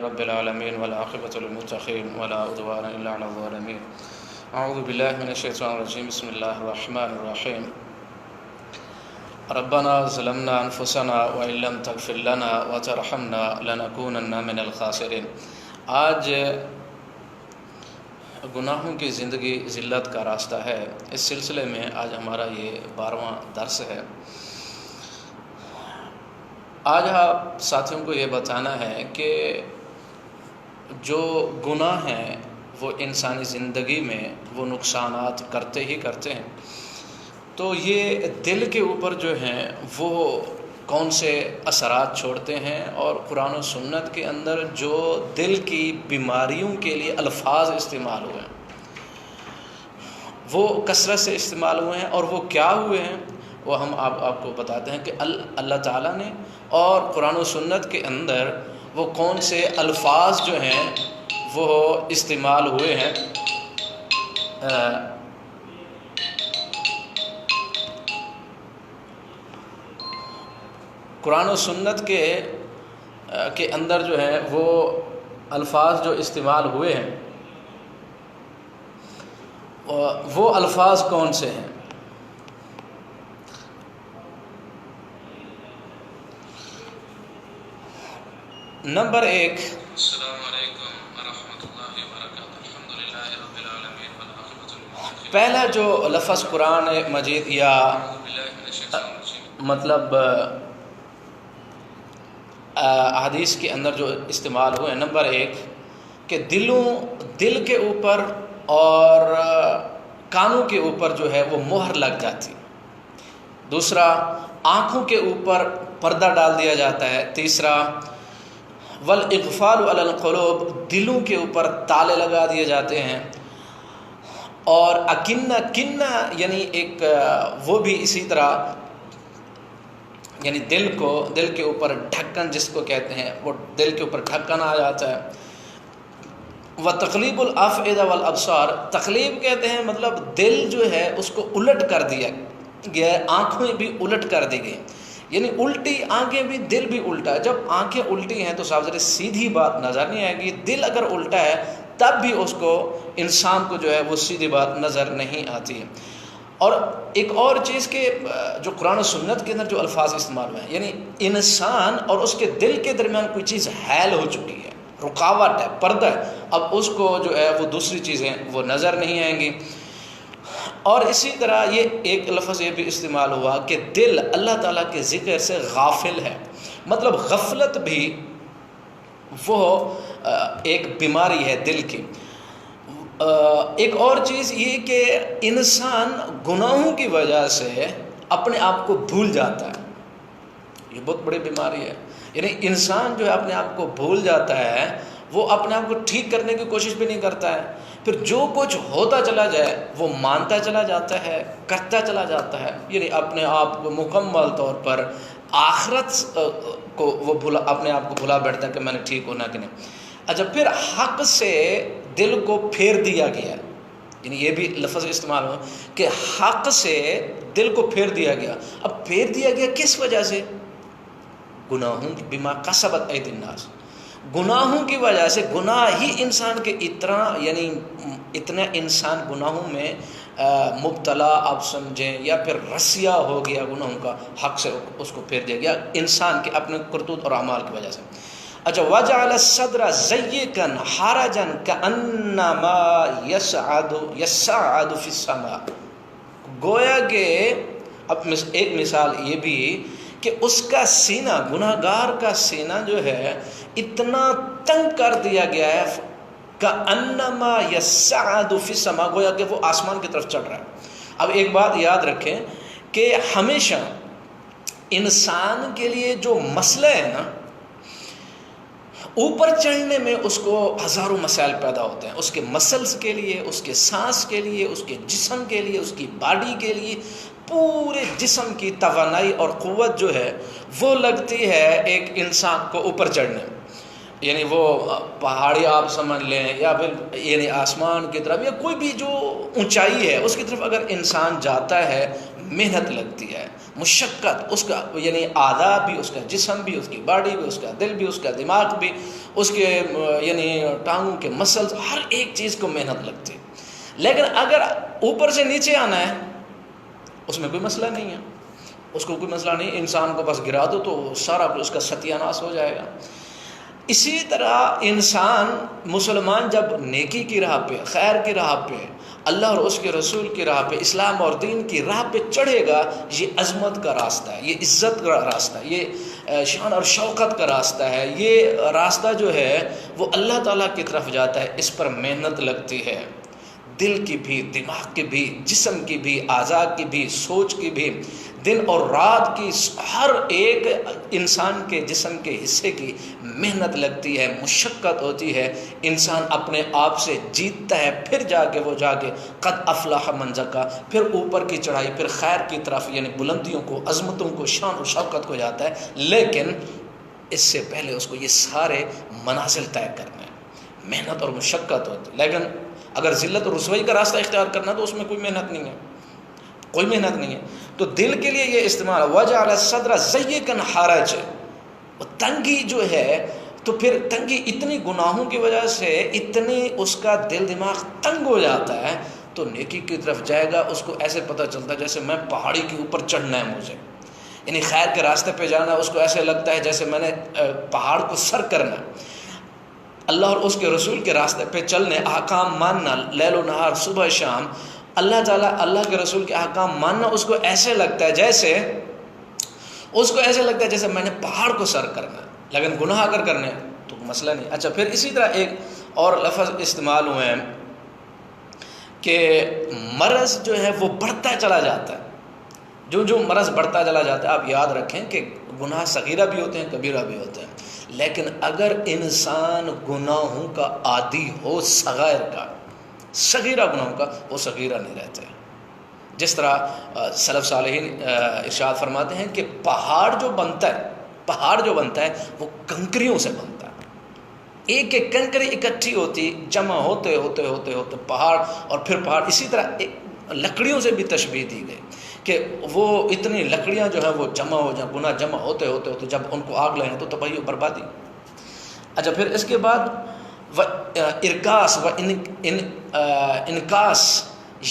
رب العالمين والعاقبة للمتقين ولا عدوان إلا على الظالمين. أعوذ بالله من الشيطان الرجيم. بسم الله الرحمن الرحيم. ربنا ظلمنا أنفسنا وإن لم تغفر لنا وترحمنا لنكونن من الخاسرين. آج گناہوں کی زندگی ذلت کا راستہ ہے. اس سلسلے میں آج ہمارا یہ 12واں درس ہے. آج آپ ساتھیوں کو یہ بتانا ہے کہ جو گناہ ہیں وہ انسانی زندگی میں وہ نقصانات کرتے ہی کرتے ہیں. تو یہ دل کے اوپر جو ہیں وہ کون سے اثرات چھوڑتے ہیں، اور قرآن و سنت کے اندر جو دل کی بیماریوں کے لیے الفاظ استعمال ہوئے ہیں وہ کثرت سے استعمال ہوئے ہیں، اور وہ کیا ہوئے ہیں وہ ہم آپ کو بتاتے ہیں کہ اللہ تعالیٰ نے اور قرآن و سنت کے اندر وہ کون سے الفاظ جو ہیں وہ استعمال ہوئے ہیں. قرآن و سنت کے اندر جو ہے وہ الفاظ جو استعمال ہوئے ہیں وہ الفاظ کون سے ہیں. نمبر 1، السلام علیکم ورحمۃ اللہ وبرکاتہ. الحمدللہ رب العالمین والعاقبۃ للمتقین. پہلا جو لفظ قرآن مجید یا اعوذ باللہ من الشیطان الرجیم. مطلب احادیث کے اندر جو استعمال ہوئے، نمبر 1 کہ دل کے اوپر اور کانوں کے اوپر جو ہے وہ مہر لگ جاتی. دوسرا، آنکھوں کے اوپر پردہ ڈال دیا جاتا ہے. تیسرا، والاغفال علی القلوب، دلوں کے اوپر تالے لگا دیے جاتے ہیں. اور کنہ یعنی ایک وہ بھی اسی طرح، یعنی دل کے اوپر ڈھکن جس کو کہتے ہیں، وہ دل کے اوپر ڈھکن آ جاتا ہے. وتقلیب الافئدہ والابصار، تقلیب کہتے ہیں مطلب دل جو ہے اس کو الٹ کر دیا گیا، آنکھیں بھی الٹ کر دی گئی، یعنی الٹی آنکھیں بھی دل بھی الٹا ہے. جب آنکھیں الٹی ہیں تو صاحب سیدھی بات نظر نہیں آئے گی. دل اگر الٹا ہے تب بھی اس کو انسان کو جو ہے وہ سیدھی بات نظر نہیں آتی ہے. اور ایک اور چیز کہ جو قرآن و سنت کے اندر جو الفاظ استعمال ہوئے ہیں، یعنی انسان اور اس کے دل کے درمیان کوئی چیز حائل ہو چکی ہے، رکاوٹ ہے، پردہ ہے، اب اس کو جو ہے وہ دوسری چیزیں وہ نظر نہیں آئیں گی. اور اسی طرح یہ ایک لفظ یہ بھی استعمال ہوا کہ دل اللہ تعالیٰ کے ذکر سے غافل ہے. مطلب غفلت بھی وہ ایک بیماری ہے دل کی. ایک اور چیز یہ کہ انسان گناہوں کی وجہ سے اپنے آپ کو بھول جاتا ہے. یہ بہت بڑی بیماری ہے. یعنی انسان جو ہے اپنے آپ کو بھول جاتا ہے، وہ اپنے آپ کو ٹھیک کرنے کی کوشش بھی نہیں کرتا ہے. پھر جو کچھ ہوتا چلا جائے وہ مانتا چلا جاتا ہے، کرتا چلا جاتا ہے. یعنی اپنے آپ کو مکمل طور پر آخرت کو وہ اپنے آپ کو بھلا بیٹھتا ہے کہ میں نے ٹھیک ہونا کہ نہیں. اچھا، پھر حق سے دل کو پھیر دیا گیا، یعنی یہ بھی لفظ استعمال ہوا کہ حق سے دل کو پھیر دیا گیا. اب پھیر دیا گیا کس وجہ سے؟ گناہوں بما کسبت ایدی الناس، گناہوں کی وجہ سے. گناہ ہی انسان کے اتنا انسان گناہوں میں مبتلا آپ سمجھیں، یا پھر رسیا ہو گیا گناہوں کا. حق سے اس کو پھیر دیا گیا انسان کے اپنے کرتوت اور اعمال کی وجہ سے. اچھا، وجعل الصدر ضيقا حرجا كأنما يصعد في السماء، گویا کہ اب ایک مثال یہ بھی کہ اس کا سینہ، گناہگار کا سینہ جو ہے اتنا تنگ کر دیا گیا ہے كأنما يصعد في السماء، گویا کہ وہ آسمان کی طرف چڑھ رہا ہے. اب ایک بات یاد رکھیں کہ ہمیشہ انسان کے لیے جو مسئلہ ہے نا، اوپر چڑھنے میں اس کو ہزاروں مسائل پیدا ہوتے ہیں. اس کے مسلز کے لیے، اس کے سانس کے لیے، اس کے جسم کے لیے، اس کی باڈی کے لیے، پورے جسم کی توانائی اور قوت جو ہے وہ لگتی ہے ایک انسان کو اوپر چڑھنے میں. یعنی وہ پہاڑی آپ سمجھ لیں، یا پھر یعنی آسمان کی طرف، یا کوئی بھی جو اونچائی ہے اس کی طرف اگر انسان جاتا ہے محنت لگتی ہے. مشقت اس کا یعنی اعضاء بھی، اس کا جسم بھی، اس کی باڈی بھی، اس کا دل بھی، اس کا دماغ بھی، اس کے یعنی ٹانگوں کے مسلز، ہر ایک چیز کو محنت لگتی ہے. لیکن اگر اوپر سے نیچے آنا ہے اس میں کوئی مسئلہ نہیں ہے، اس کو کوئی مسئلہ نہیں، انسان کو بس گرا دو تو سارا اس کا ستیہ ناش ہو جائے گا. اسی طرح انسان مسلمان جب نیکی کی راہ پہ، خیر کی راہ پہ، اللہ اور اس کے رسول کی راہ پہ، اسلام اور دین کی راہ پہ چڑھے گا، یہ عظمت کا راستہ ہے، یہ عزت کا راستہ ہے، یہ شان اور شوکت کا راستہ ہے. یہ راستہ جو ہے وہ اللہ تعالیٰ کی طرف جاتا ہے. اس پر محنت لگتی ہے، دل کی بھی، دماغ کی بھی، جسم کی بھی، اعضاء کی بھی، سوچ کی بھی، دن اور رات کی ہر ایک انسان کے جسم کے حصے کی محنت لگتی ہے، مشقت ہوتی ہے. انسان اپنے آپ سے جیتتا ہے، پھر جا کے قد افلح من زکا، پھر اوپر کی چڑھائی، پھر خیر کی طرف یعنی بلندیوں کو، عظمتوں کو، شان اور شوکت کو جاتا ہے. لیکن اس سے پہلے اس کو یہ سارے منازل طے کرنے ہیں، محنت اور مشقت ہوتی ہے. لیکن اگر ذلت اور رسوائی کا راستہ اختیار کرنا تو اس میں کوئی محنت نہیں ہے، کوئی محنت نہیں ہے. تو دل کے لیے یہ استعمال وجعل الصدر ضيقا حرجا، تنگی جو ہے، تو پھر تنگی اتنی گناہوں کی وجہ سے اتنی اس کا دل دماغ تنگ ہو جاتا ہے، تو نیکی کی طرف جائے گا اس کو ایسے پتہ چلتا ہے جیسے میں پہاڑی کے اوپر چڑھنا ہے مجھے، یعنی خیر کے راستے پہ جانا اس کو ایسے لگتا ہے جیسے میں نے پہاڑ کو سر کرنا ہے. اللہ اور اس کے رسول کے راستے پہ چلنے، احکام ماننا، لیل و نہار، صبح شام اللہ تعالیٰ، اللہ کے رسول کے احکام ماننا، اس کو ایسے لگتا ہے جیسے میں نے پہاڑ کو سر کرنا ہے. لیکن گناہ اگر کرنے تو مسئلہ نہیں. اچھا، پھر اسی طرح ایک اور لفظ استعمال ہوئے ہیں کہ مرض جو ہے وہ بڑھتا چلا جاتا ہے. جو مرض بڑھتا چلا جاتا ہے، آپ یاد رکھیں کہ گناہ صغیرہ بھی ہوتے ہیں، کبیرہ بھی ہوتے ہیں. لیکن اگر انسان گناہوں کا عادی ہو، صغائر کا، صغیرہ گناہوں کا، وہ صغیرہ نہیں رہتے. جس طرح سلف صالحین ارشاد فرماتے ہیں کہ پہاڑ جو بنتا ہے وہ کنکریوں سے بنتا ہے. ایک ایک کنکری اکٹھی ہوتی، جمع ہوتے پہاڑ، اور پھر پہاڑ. اسی طرح لکڑیوں سے بھی تشبیہ دی گئی کہ وہ اتنی لکڑیاں جو ہیں وہ جمع ہو جائیں، گناہ جمع ہوتے جب ان کو آگ لگیں تو تباہی و بربادی. اچھا، پھر اس کے بعد ارکاس و انکاس،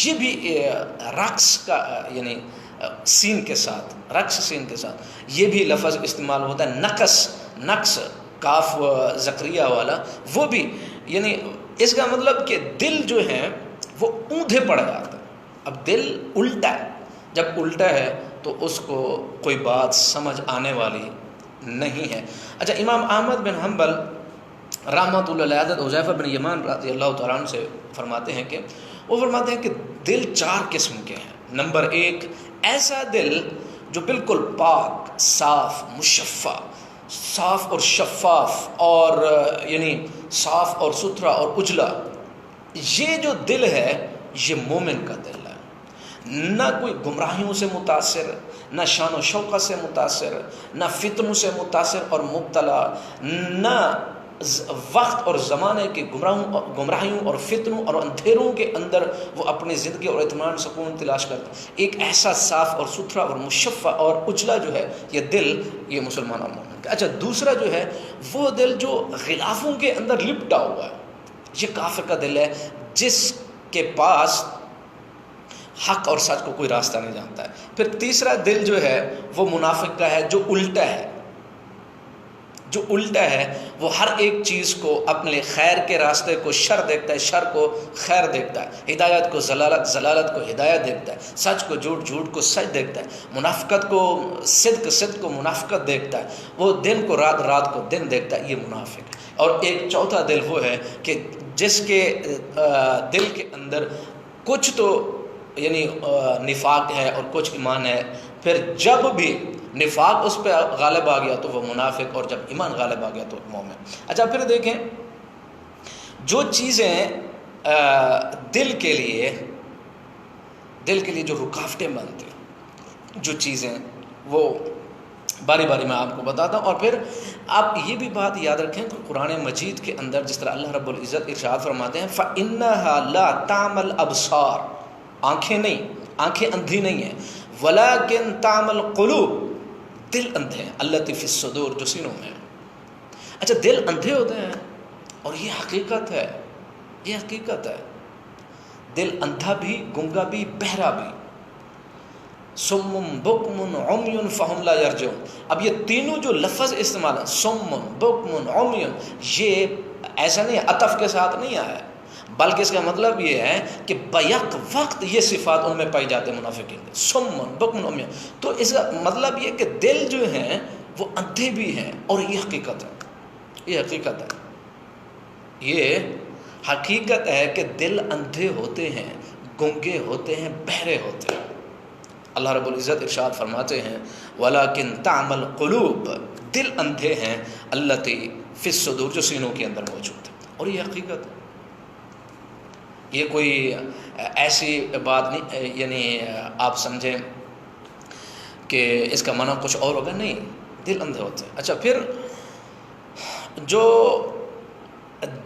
یہ بھی رقص کا یعنی سین کے ساتھ، رقص سین کے ساتھ یہ بھی لفظ استعمال ہوتا ہے. نقص کاف زکریہ والا، وہ بھی یعنی اس کا مطلب کہ دل جو ہے وہ اوندھے پڑ جاتا ہے. اب دل الٹا ہے، جب الٹا ہے تو اس کو کوئی بات سمجھ آنے والی نہیں ہے. اچھا، امام احمد بن حنبل رحمۃ اللہ علیہ حضرت حذیفہ بن یمان رضی اللہ تعالیٰ عنہ سے فرماتے ہیں کہ دل 4 قسم کے ہیں. نمبر 1، ایسا دل جو بالکل پاک، صاف، مشفع، صاف اور شفاف، اور یعنی صاف اور ستھرا اور اجلا. یہ جو دل ہے یہ مومن کا دل ہے، نہ کوئی گمراہیوں سے متاثر، نہ شان و شوکت سے متاثر، نہ فتنوں سے متاثر اور مبتلا، نہ وقت اور زمانے کے گمراہیوں اور فتنوں اور اندھیروں کے اندر وہ اپنی زندگی اور اطمینان سکون تلاش کرتا. ایک ایسا صاف اور ستھرا اور مشفع اور اجلا جو ہے یہ دل، یہ مسلمان اور مومن کا. اچھا، دوسرا جو ہے وہ دل جو غلافوں کے اندر لپٹا ہوا ہے، یہ کافر کا دل ہے، جس کے پاس حق اور سچ کو کوئی راستہ نہیں جانتا ہے. پھر تیسرا دل جو ہے وہ منافق کا ہے، جو الٹا ہے، وہ ہر ایک چیز کو اپنے خیر کے راستے کو شر دیکھتا ہے، شر کو خیر دیکھتا ہے، ہدایت کو ضلالت، ضلالت کو ہدایت دیکھتا ہے، سچ کو جھوٹ، جھوٹ کو سچ دیکھتا ہے، منافقت کو صدق، صدق کو منافقت دیکھتا ہے، وہ دن کو رات، رات کو دن دیکھتا ہے. یہ منافق ہے. اور ایک چوتھا دل وہ ہے کہ جس کے دل کے اندر کچھ تو یعنی نفاق ہے اور کچھ ایمان ہے. پھر جب بھی نفاق اس پہ غالب آ گیا تو وہ منافق، اور جب ایمان غالب آ گیا تو مومن. اچھا، پھر دیکھیں جو چیزیں دل کے لیے جو رکاوٹیں بنتی، جو چیزیں وہ باری باری میں آپ کو بتاتا ہوں. اور پھر آپ یہ بھی بات یاد رکھیں کہ قرآن مجید کے اندر جس طرح اللہ رب العزت ارشاد فرماتے ہیں فَإِنَّهَا لَا تَعْمَى الْأَبْصَارُ، آنکھیں اندھی نہیں ہیں، ولیکن تعمل قلوب، دل اندھے ہیں، التی فی الصدور، جو سینوں میں ہے۔ اچھا دل اندھے ہوتے ہیں، اور یہ حقیقت ہے، یہ حقیقت ہے، دل اندھا بھی، گنگا بھی، بہرا بھی، سم بکم عمی فہم لا یرجعون۔ اب یہ تینوں جو لفظ استعمال ہیں، سم بکم عمی، یہ ایسا نہیں ہے، عطف کے ساتھ نہیں آیا ہے، بلکہ اس کا مطلب یہ ہے کہ بیک وقت یہ صفات ان میں پائی جاتے ہیں منافقین، سم بکم عمی۔ تو اس کا مطلب یہ کہ دل جو ہیں وہ اندھے بھی ہیں، اور یہ حقیقت ہے، یہ حقیقت ہے، یہ حقیقت ہے کہ دل اندھے ہوتے ہیں، گنگے ہوتے ہیں، بہرے ہوتے ہیں۔ اللہ رب العزت ارشاد فرماتے ہیں ولیکن تعمل قلوب، دل اندھے ہیں، التی فی الصدور، جو سینوں کے اندر موجود ہے، اور یہ حقیقت ہے، یہ کوئی ایسی بات نہیں یعنی آپ سمجھیں کہ اس کا معنی کچھ اور ہوگا، نہیں، دل اندھے ہوتے ہیں۔ اچھا پھر جو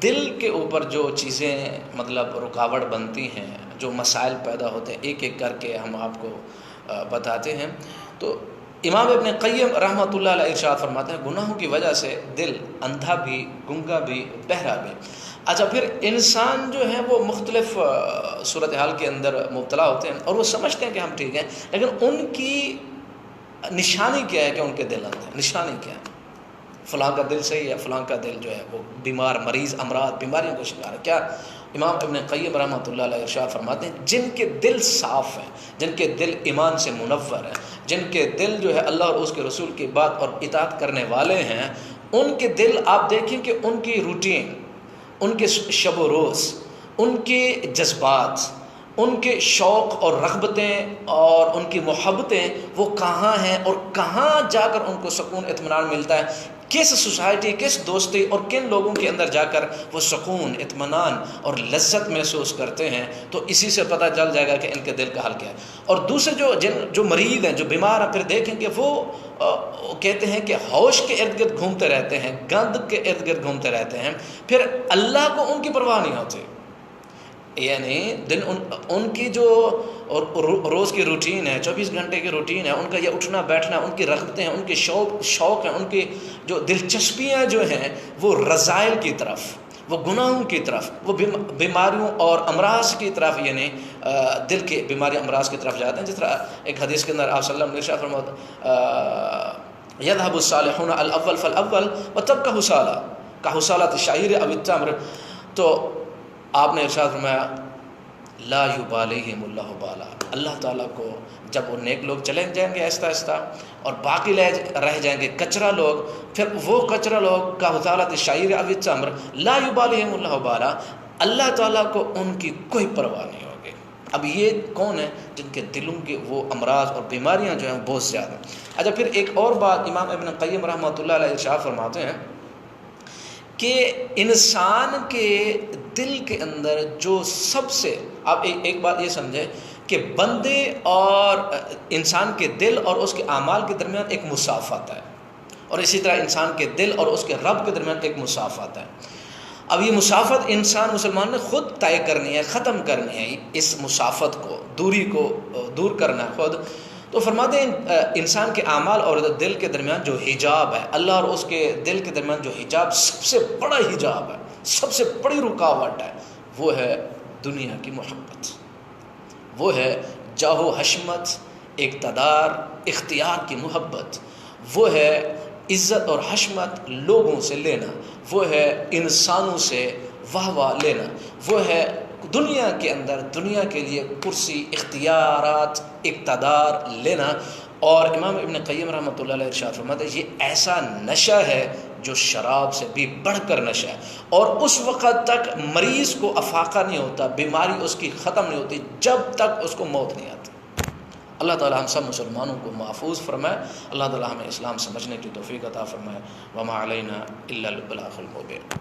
دل کے اوپر جو چیزیں مطلب رکاوٹ بنتی ہیں، جو مسائل پیدا ہوتے ہیں، ایک ایک کر کے ہم آپ کو بتاتے ہیں۔ تو امام ابن قیم رحمۃ اللہ علیہ ارشاد فرماتے ہیں گناہوں کی وجہ سے دل اندھا بھی، گنگا بھی، بہرا بھی۔ اچھا پھر انسان جو ہے وہ مختلف صورتحال کے اندر مبتلا ہوتے ہیں، اور وہ سمجھتے ہیں کہ ہم ٹھیک ہیں، لیکن ان کی نشانی کیا ہے کہ ان کے دل اندھے ہیں؟ نشانی کیا ہے؟ فلاں کا دل صحیح ہے، فلاں کا دل جو ہے وہ بیمار، مریض، امراض، بیماریوں کا شکار ہے۔ کیا امام ابن قیم رحمۃ اللہ علیہ ارشاد فرماتے ہیں جن کے دل صاف ہیں، جن کے دل ایمان سے منور ہیں، جن کے دل جو ہے اللہ اور اس کے رسول کی بات اور اطاعت کرنے والے ہیں، ان کے دل آپ دیکھیں کہ ان کی روٹین، ان کے شب و روز، ان کے جذبات، ان کے شوق اور رغبتیں اور ان کی محبتیں وہ کہاں ہیں، اور کہاں جا کر ان کو سکون اطمینان ملتا ہے، کس سوسائٹی، کس دوستی اور کن لوگوں کے اندر جا کر وہ سکون، اطمینان اور لذت محسوس کرتے ہیں۔ تو اسی سے پتہ چل جائے گا کہ ان کے دل کا حال کیا ہے۔ اور دوسرے جو مریض ہیں، جو بیمار ہیں، پھر دیکھیں کہ وہ کہتے ہیں کہ ہوش کے ارد گرد گھومتے رہتے ہیں، گند کے ارد گرد گھومتے رہتے ہیں، پھر اللہ کو ان کی پرواہ نہیں ہوتی، یعنی دن ان کی جو روز کی روٹین ہے، 24 گھنٹے کی روٹین ہے، ان کا یہ اٹھنا بیٹھنا، ان کی رغبتیں ہیں، ان کے شوق ہیں، ان کی جو دلچسپیاں جو ہیں وہ رذائل کی طرف، وہ گناہوں کی طرف، وہ بیماریوں اور امراض کی طرف، یعنی دل کے بیماری امراض کی طرف جاتے ہیں۔ جس طرح ایک حدیث کے اندر آپ صلی اللہ علیہ وسلم نے ارشاد فرمایا یذهب الصالحون الاول فالاول وتبقى حصالہ كحصالة الشعير او التمر، تو آپ نے ارشاد فرمایا لا یبالیہم اللہ بالا، اللہ تعالیٰ کو جب وہ نیک لوگ چلے جائیں گے آہستہ آہستہ اور باقی رہ جائیں گے کچرا لوگ، پھر وہ کچرا لوگ کا حصالۃ الشعیر او التمر لا یبالیہم اللہ بالا، اللہ تعالیٰ کو ان کی کوئی پرواہ نہیں ہوگی۔ اب یہ کون ہے؟ جن کے دلوں کے وہ امراض اور بیماریاں جو ہیں بہت زیادہ۔ اچھا پھر ایک اور بات امام ابن قیم رحمۃ اللہ علیہ ارشاد فرماتے ہیں کہ انسان کے دل کے اندر جو سب سے، آپ ایک بات یہ سمجھیں کہ بندے اور انسان کے دل اور اس کے اعمال کے درمیان ایک مسافت ہے، اور اسی طرح انسان کے دل اور اس کے رب کے درمیان ایک مسافت ہے۔ اب یہ مسافت انسان مسلمان نے خود طے کرنی ہے، ختم کرنی ہے، اس مسافت کو، دوری کو دور کرنا ہے خود۔ تو فرماتے ہیں انسان کے اعمال اور دل کے درمیان جو حجاب ہے، اللہ اور اس کے دل کے درمیان جو حجاب، سب سے بڑا حجاب ہے، سب سے بڑی رکاوٹ ہے، وہ ہے دنیا کی محبت، وہ ہے جاہ و حشمت، اقتدار، اختیار کی محبت، وہ ہے عزت اور حشمت لوگوں سے لینا، وہ ہے انسانوں سے واہ واہ لینا، وہ ہے دنیا کے اندر دنیا کے لیے کرسی، اختیارات، اقتدار لینا۔ اور امام ابن قیم رحمۃ اللہ علیہ ارشاد فرماتے ہیں یہ ایسا نشہ ہے جو شراب سے بھی بڑھ کر نشہ ہے، اور اس وقت تک مریض کو افاقہ نہیں ہوتا، بیماری اس کی ختم نہیں ہوتی جب تک اس کو موت نہیں آتی۔ اللہ تعالیٰ ہم سب مسلمانوں کو محفوظ فرمائے، اللہ تعالیٰ ہمیں اسلام سمجھنے کی توفیق عطا فرمائے۔ وما علینا الا البلاغ المبین۔